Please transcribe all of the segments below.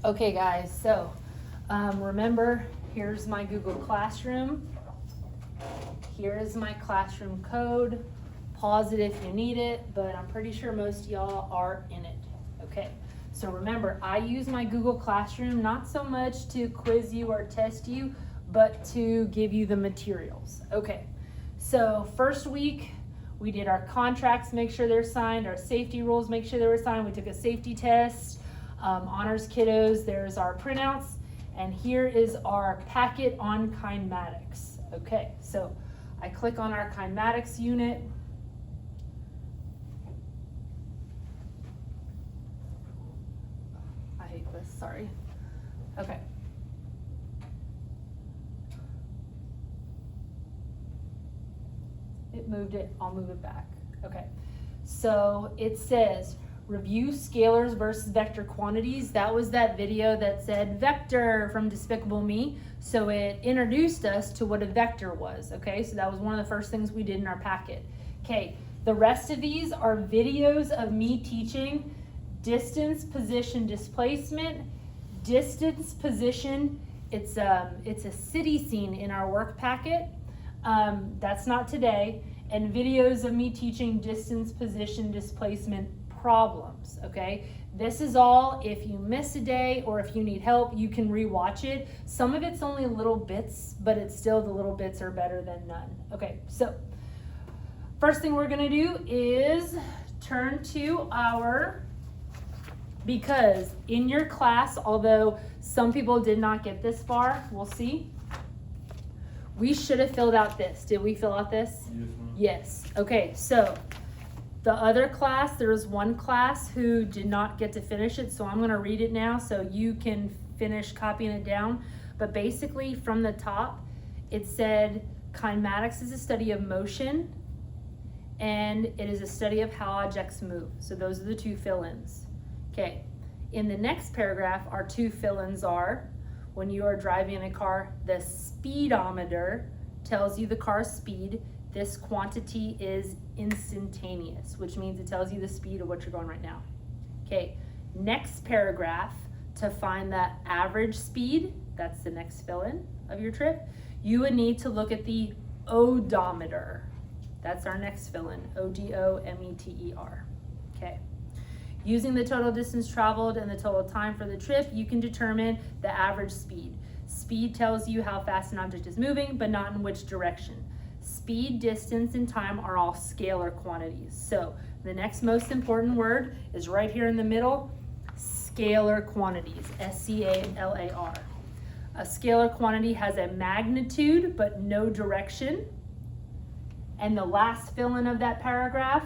Okay guys, so remember, here's my Google Classroom. Here is my classroom code. Pause it if you need it, but I'm pretty sure most of y'all are in it. Okay, so remember, I use my Google Classroom not so much to quiz you or test you, but to give you the materials. Okay, so first week, we did our contracts, make sure they're signed, our safety rules, make sure they were signed. We took a safety test, honors kiddos, there's our printouts, and here is our packet on Kinematics. Okay, so I click on our Kinematics unit. I hate this, sorry. Okay. It moved it, I'll move it back. Okay, so it says, review scalars versus vector quantities. That was that video that said vector from Despicable Me. So it introduced us to what a vector was, okay? So that was one of the first things we did in our packet. Okay, the rest of these are videos of me teaching distance, position, displacement. Distance, position, it's a city scene in our work packet. That's not today. And videos of me teaching distance, position, displacement problems, okay? This is all, if you miss a day or if you need help, you can rewatch it. Some of it's only little bits, but it's still, the little bits are better than none. Okay, so first thing we're gonna do is turn to our, because in your class, although some people did not get this far, we'll see. We should have filled out this. Did we fill out this? Yes, ma'am. Yes. Okay, so the other class, there was one class who did not get to finish it, so I'm gonna read it now so you can finish copying it down. But basically from the top, it said kinematics is a study of motion and it is a study of how objects move. So those are the two fill-ins. Okay, in the next paragraph, our two fill-ins are, when you are driving a car, the speedometer tells you the car's speed. This quantity is instantaneous, which means it tells you the speed of what you're going right now. Okay, next paragraph, to find the average speed, that's the next fill-in of your trip, you would need to look at the odometer. That's our next fill-in, O-D-O-M-E-T-E-R. Okay. Using the total distance traveled and the total time for the trip, you can determine the average speed. Speed tells you how fast an object is moving, but not in which direction. Speed, distance, and time are all scalar quantities. So the next most important word is right here in the middle, scalar quantities, S-C-A-L-A-R. A scalar quantity has a magnitude, but no direction. And the last fill-in of that paragraph,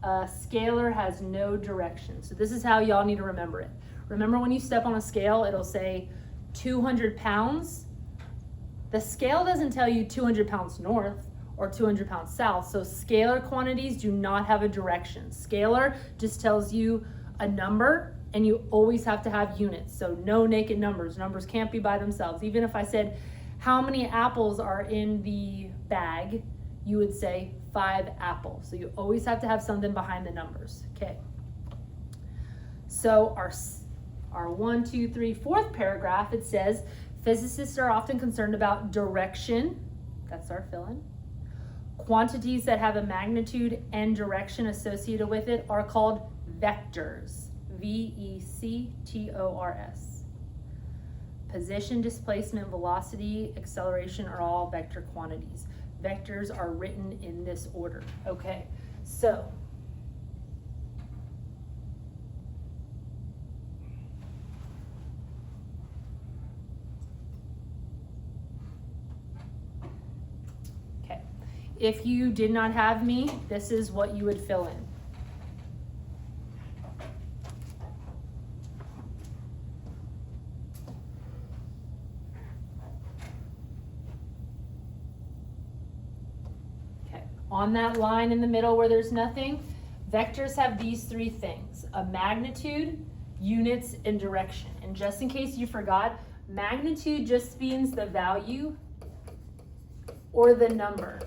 a scalar has no direction. So this is how y'all need to remember it. Remember when you step on a scale, it'll say 200 pounds. The scale doesn't tell you 200 pounds north or 200 pounds south. So scalar quantities do not have a direction. Scalar just tells you a number, and you always have to have units. So no naked numbers. Numbers can't be by themselves. Even if I said, how many apples are in the bag, you would say 5 apples. So you always have to have something behind the numbers, okay? So our 1, 2, 3, 4th paragraph, it says, physicists are often concerned about direction, that's our fill-in. Quantities that have a magnitude and direction associated with it are called vectors, V-E-C-T-O-R-S. Position, displacement, velocity, acceleration are all vector quantities. Vectors are written in this order. Okay, so okay, if you did not have me, this is what you would fill in. On that line in the middle where there's nothing, vectors have these 3 things: a magnitude, units, and direction. And just in case you forgot, magnitude just means the value or the number,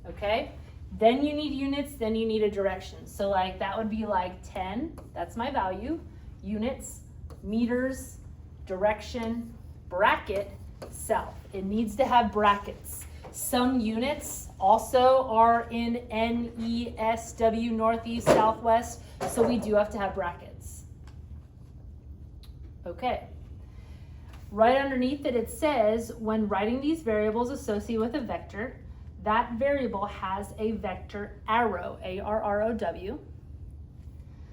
okay? Then you need units, then you need a direction. So like that would be like 10, that's my value. Units, meters, direction, bracket, south. It needs to have brackets. Some units also are in NESW, northeast, southwest, so we do have to have brackets. Okay. Right underneath it says, when writing these variables associated with a vector, that variable has a vector arrow, A-R-R-O-W,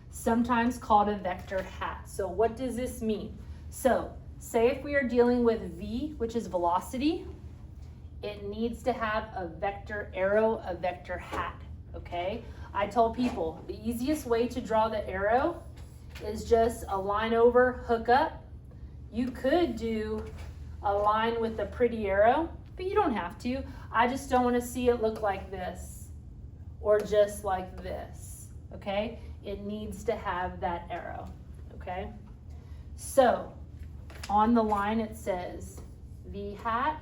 sometimes called a vector hat. So what does this mean? So say if we are dealing with V, which is velocity, it needs to have a vector arrow, a vector hat, okay? I told people the easiest way to draw the arrow is just a line over, hook up. You could do a line with a pretty arrow, but you don't have to. I just don't want to see it look like this or just like this, okay? It needs to have that arrow, okay? So on the line it says V hat,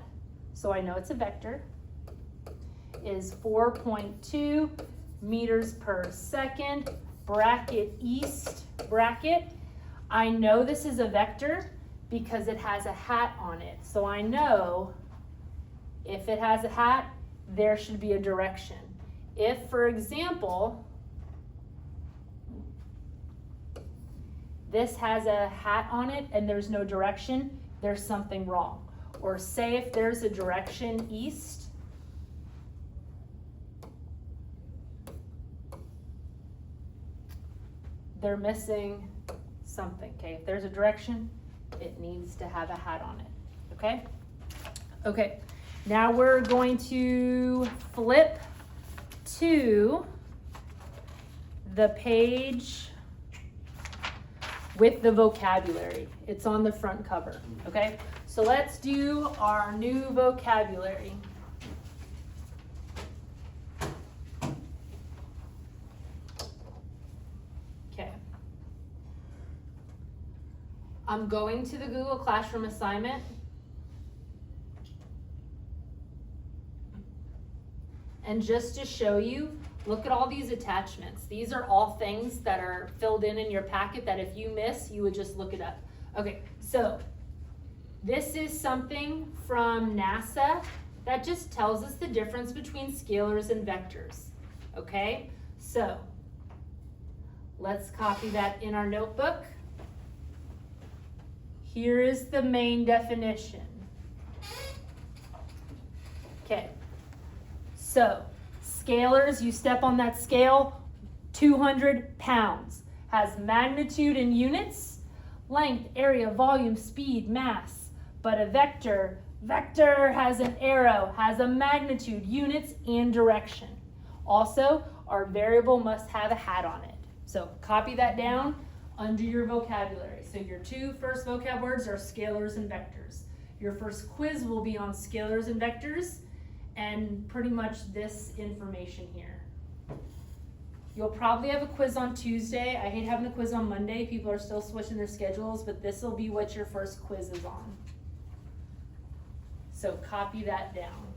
so I know it's a vector, is 4.2 meters per second, bracket east, bracket. I know this is a vector because it has a hat on it. So I know if it has a hat, there should be a direction. If, for example, this has a hat on it and there's no direction, there's something wrong. Or say if there's a direction east, they're missing something, okay? If there's a direction, it needs to have a hat on it, okay? Okay, now we're going to flip to the page with the vocabulary. It's on the front cover, okay? So let's do our new vocabulary. Okay. I'm going to the Google Classroom assignment. And just to show you, look at all these attachments. These are all things that are filled in your packet that if you miss, you would just look it up. Okay, so this is something from NASA that just tells us the difference between scalars and vectors. Okay, so let's copy that in our notebook. Here is the main definition. Okay. So, scalars, you step on that scale, 200 pounds. Has magnitude in units, length, area, volume, speed, mass. But a vector has an arrow, has a magnitude, units, and direction. Also, our variable must have a hat on it. So, copy that down under your vocabulary. So, your two first vocab words are scalars and vectors. Your first quiz will be on scalars and vectors, and pretty much this information here. You'll probably have a quiz on Tuesday. I hate having a quiz on Monday. People are still switching their schedules, but this will be what your first quiz is on. So copy that down.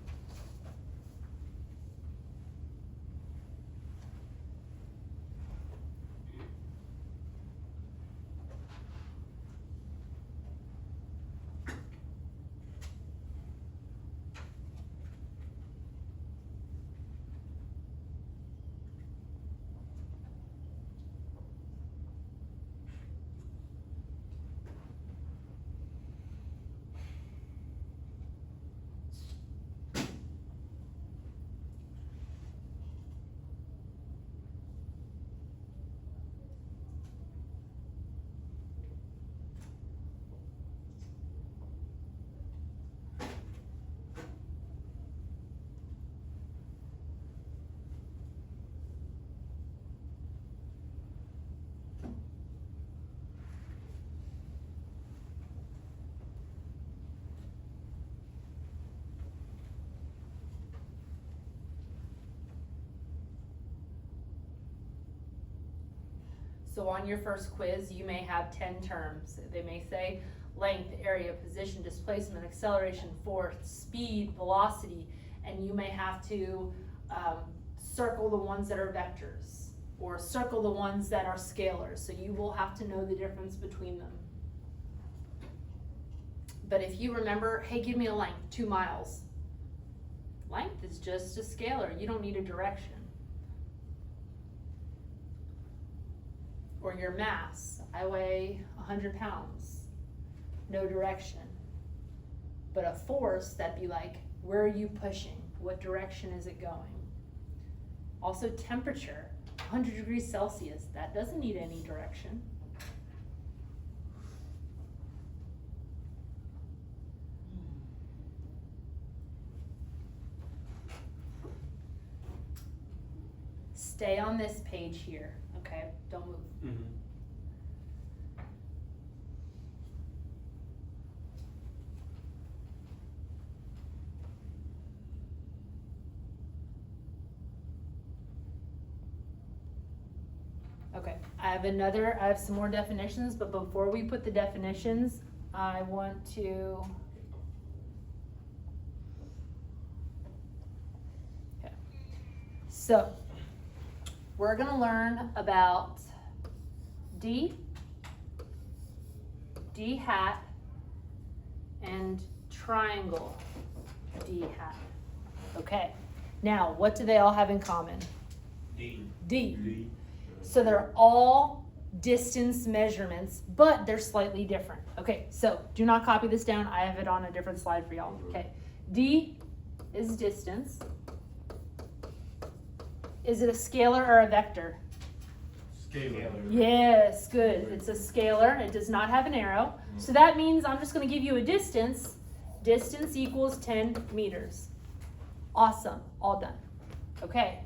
So on your first quiz, you may have 10 terms. They may say length, area, position, displacement, acceleration, force, speed, velocity, and you may have to circle the ones that are vectors or circle the ones that are scalars. So you will have to know the difference between them. But if you remember, hey, give me a length, 2 miles. Length is just a scalar. You don't need a direction. Or your mass. I weigh 100 pounds. No direction. But a force, that'd be like, where are you pushing? What direction is it going? Also temperature, 100 degrees Celsius. That doesn't need any direction. Stay on this page here, okay? Don't move. Mm-hmm. Okay, I have some more definitions, but before we put the definitions, I want to, okay. So, we're gonna learn about D hat, and triangle D hat. Okay, now what do they all have in common? D. So they're all distance measurements, but they're slightly different. Okay, so do not copy this down. I have it on a different slide for y'all. Okay, D is distance. Is it a scalar or a vector? Scalar. Yes, good. It's a scalar. It does not have an arrow. So that means I'm just going to give you a distance. Distance equals 10 meters. Awesome. All done. Okay,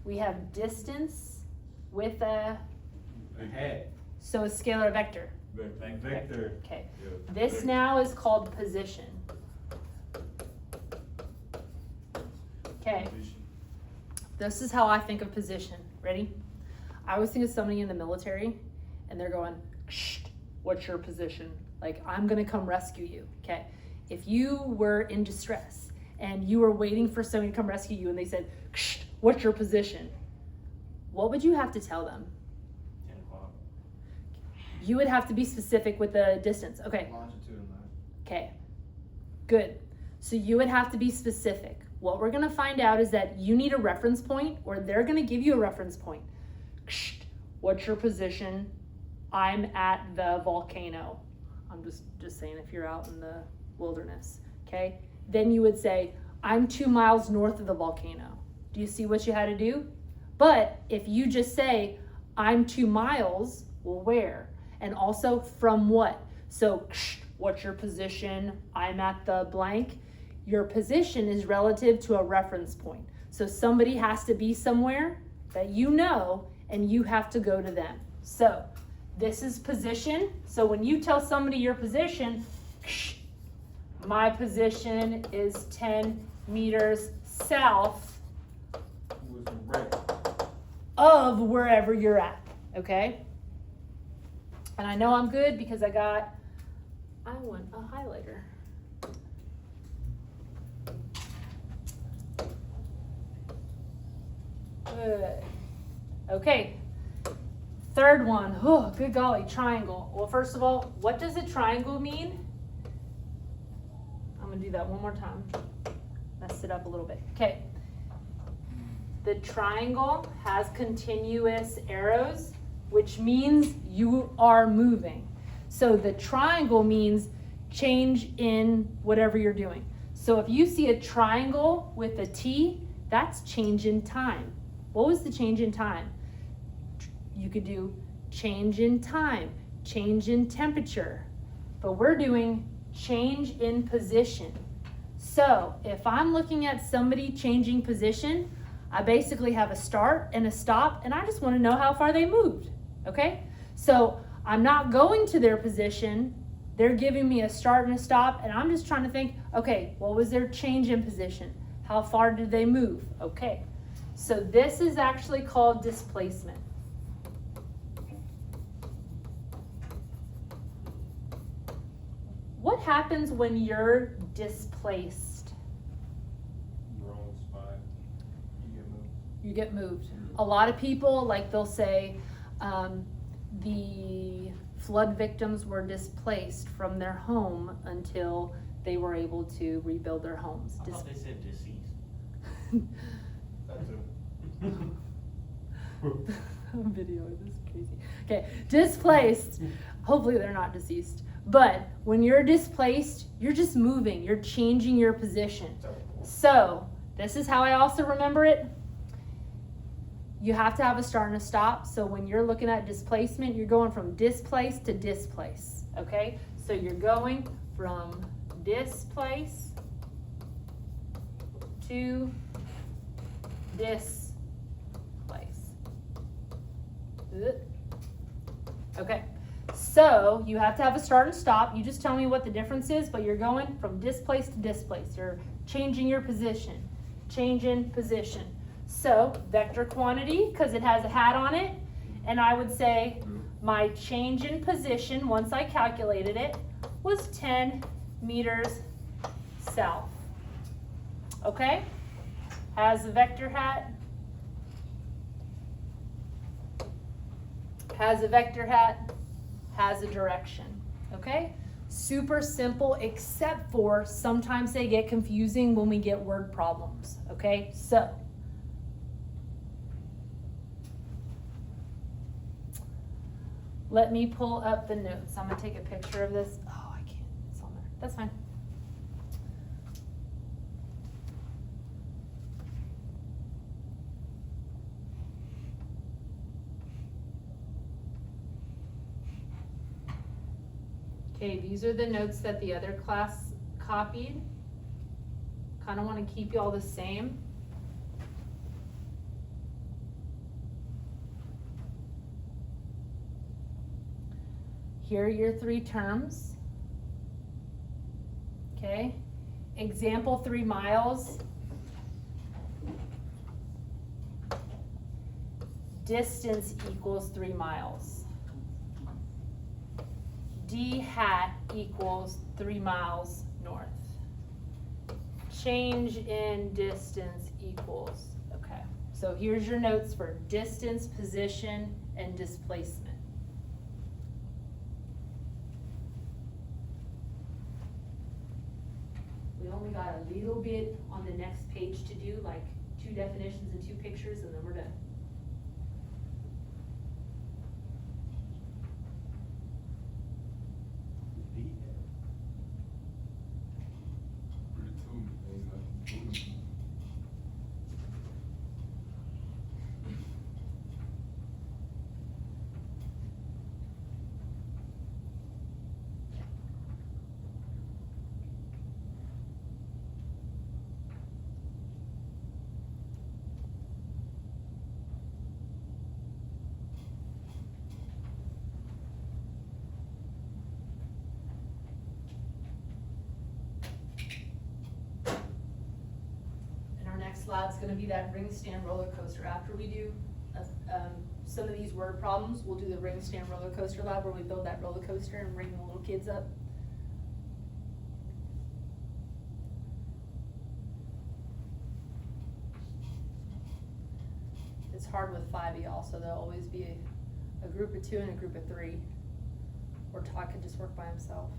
we have distance with a hat. So a scalar vector. Vector. Okay. Yeah. This now is called position. Okay. This is how I think of position. Ready? I always think of somebody in the military and they're going, shh, what's your position? Like, I'm gonna come rescue you. Okay. If you were in distress and you were waiting for somebody to come rescue you and they said, shh, what's your position? What would you have to tell them? 10 o'clock. You would have to be specific with the distance. Okay. Longitude and latitude. Okay. Good. So you would have to be specific. What we're going to find out is that you need a reference point, or they're going to give you a reference point. What's your position? I'm at the volcano. I'm just saying if you're out in the wilderness. Okay. Then you would say, I'm 2 miles north of the volcano. Do you see what you had to do? But if you just say, I'm 2 miles, well, where? And also from what? So, what's your position? I'm at the blank. Your position is relative to a reference point. So somebody has to be somewhere that you know, and you have to go to them. So this is position. So when you tell somebody your position, my position is 10 meters south of wherever you're at, okay? And I know I'm good because I want a highlighter. Good. Okay. Third one. Oh, good golly, triangle. Well, first of all, what does a triangle mean? I'm going to do that one more time. Mess it up a little bit. Okay. The triangle has continuous arrows, which means you are moving. So the triangle means change in whatever you're doing. So if you see a triangle with a T, that's change in time. What was the change in time? You could do change in time, change in temperature, but we're doing change in position. So if I'm looking at somebody changing position, I basically have a start and a stop, and I just want to know how far they moved, okay? So I'm not going to their position, they're giving me a start and a stop, and I'm just trying to think, okay, what was their change in position? How far did they move? Okay, so this is actually called displacement. What happens when you're displaced? Wrong spot. You get moved. A lot of people, like they'll say, the flood victims were displaced from their home until they were able to rebuild their homes. I thought they said deceased. That too. Video, this is crazy. Okay, displaced. Hopefully they're not deceased. But when you're displaced, you're just moving. You're changing your position. So this is how I also remember it. You have to have a start and a stop. So when you're looking at displacement, you're going from displace to displace. Okay? So you're going from displace to displace. Okay. So you have to have a start and stop. You just tell me what the difference is, but you're going from displace to displace. You're changing your position. Changing position. So vector quantity, because it has a hat on it, and I would say my change in position, once I calculated it, was 10 meters south. Okay? Has a vector hat. Has a vector hat. Has a direction. Okay? Super simple, except for sometimes they get confusing when we get word problems. Okay? So let me pull up the notes. I'm gonna take a picture of this. Oh, I can't. It's on there. That's fine. Okay, these are the notes that the other class copied. Kind of want to keep you all the same. Here are your 3 terms. Okay, example 3 miles. Distance equals 3 miles. D hat equals 3 miles north. Change in distance equals, okay. So here's your notes for distance, position, and displacement. We only got a little bit on the next page to do, like 2 definitions and 2 pictures, and then we're done. Lab's going to be that ring stand roller coaster. After we do some of these word problems, we'll do the ring stand roller coaster lab where we build that roller coaster and bring the little kids up. It's hard with 5 of y'all, so there'll always be a group of 2 and a group of 3. Or Todd could just work by himself.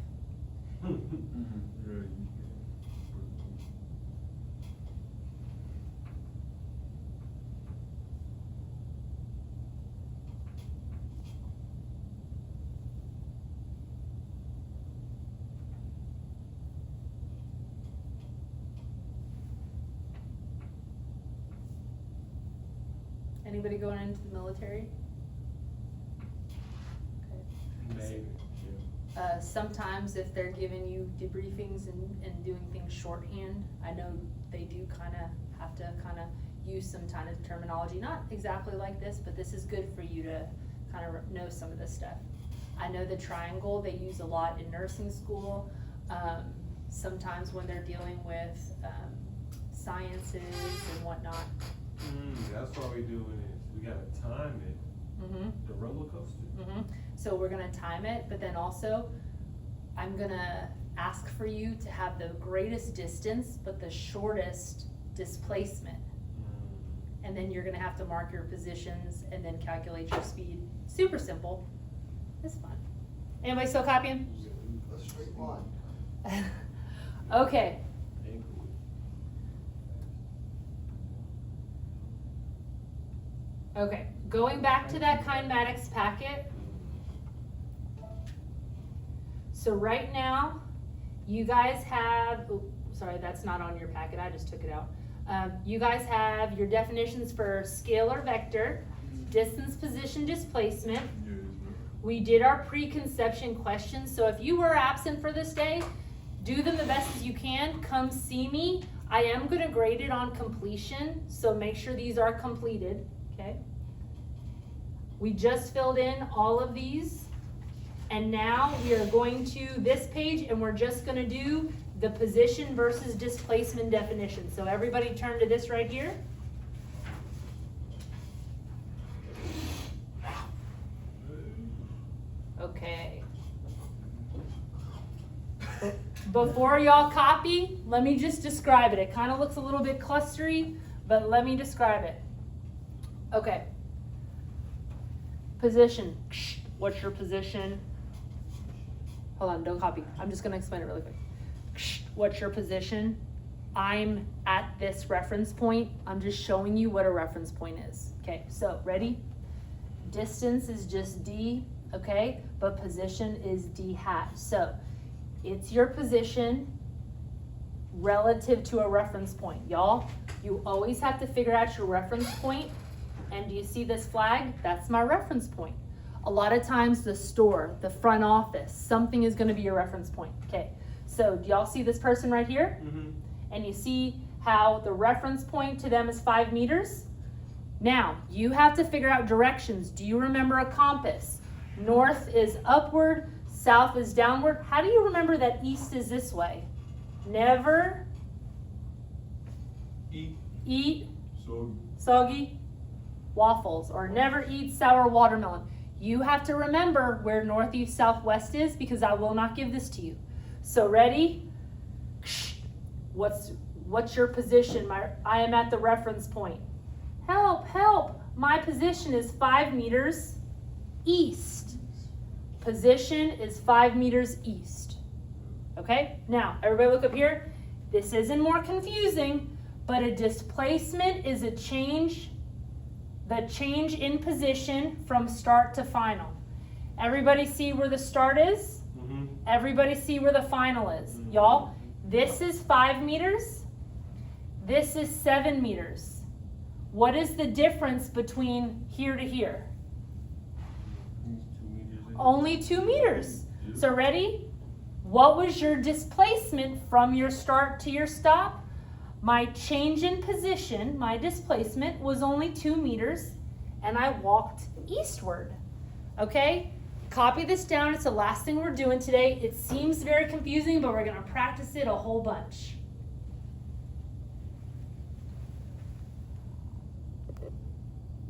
Anybody going into the military? Okay. Maybe. Sometimes if they're giving you debriefings and doing things shorthand, I know they do kind of have to kind of use some kind of terminology, not exactly like this, but this is good for you to kind of know some of this stuff. I know the triangle they use a lot in nursing school. Sometimes when they're dealing with sciences and whatnot. That's why we doing this. We gotta time it. Mm-hmm. The roller coaster. Mm-hmm. So we're gonna time it, but then also I'm gonna ask for you to have the greatest distance, but the shortest displacement. And then you're gonna have to mark your positions and then calculate your speed. Super simple. It's fun. Anybody still copying? A straight line. Okay. Okay, going back to that Kinematics packet. So right now, you guys have, sorry, that's not on your packet, I just took it out. You guys have your definitions for scalar vector, distance, position, displacement. We did our preconception questions, so if you were absent for this day, do them the best as you can. Come see me. I am going to grade it on completion, so make sure these are completed, okay? We just filled in all of these, and now we are going to this page, and we're just going to do the position versus displacement definition. So everybody turn to this right here. Okay. Before y'all copy, let me just describe it. It kind of looks a little bit clustery, but let me describe it. Okay. Position. What's your position? Hold on, don't copy. I'm just going to explain it really quick. What's your position? I'm at this reference point. I'm just showing you what a reference point is. Okay, so ready? Distance is just D, okay? But position is D hat. So it's your position relative to a reference point. Y'all, you always have to figure out your reference point. And do you see this flag? That's my reference point. A lot of times the store, the front office, something is going to be your reference point. Okay, so do y'all see this person right here? Mm-hmm. And you see how the reference point to them is 5 meters? Now, you have to figure out directions. Do you remember a compass? North is upward, south is downward. How do you remember that east is this way? Never eat soggy waffles, or never eat sour watermelon. You have to remember where north, east, southwest is, because I will not give this to you. So ready? What's your position? I am at the reference point. Help, help. My position is 5 meters east. Position is 5 meters east. Okay? Now, everybody look up here. This isn't more confusing, but a displacement is a change, the change in position from start to final. Everybody see where the start is? Mm-hmm. Everybody see where the final is? Mm-hmm. Y'all, this is 5 meters. This is 7 meters. What is the difference between here to here? Only 2 meters. So ready? What was your displacement from your start to your stop? My change in position, my displacement, was only 2 meters, and I walked eastward. Okay? Copy this down. It's the last thing we're doing today. It seems very confusing, but we're going to practice it a whole bunch.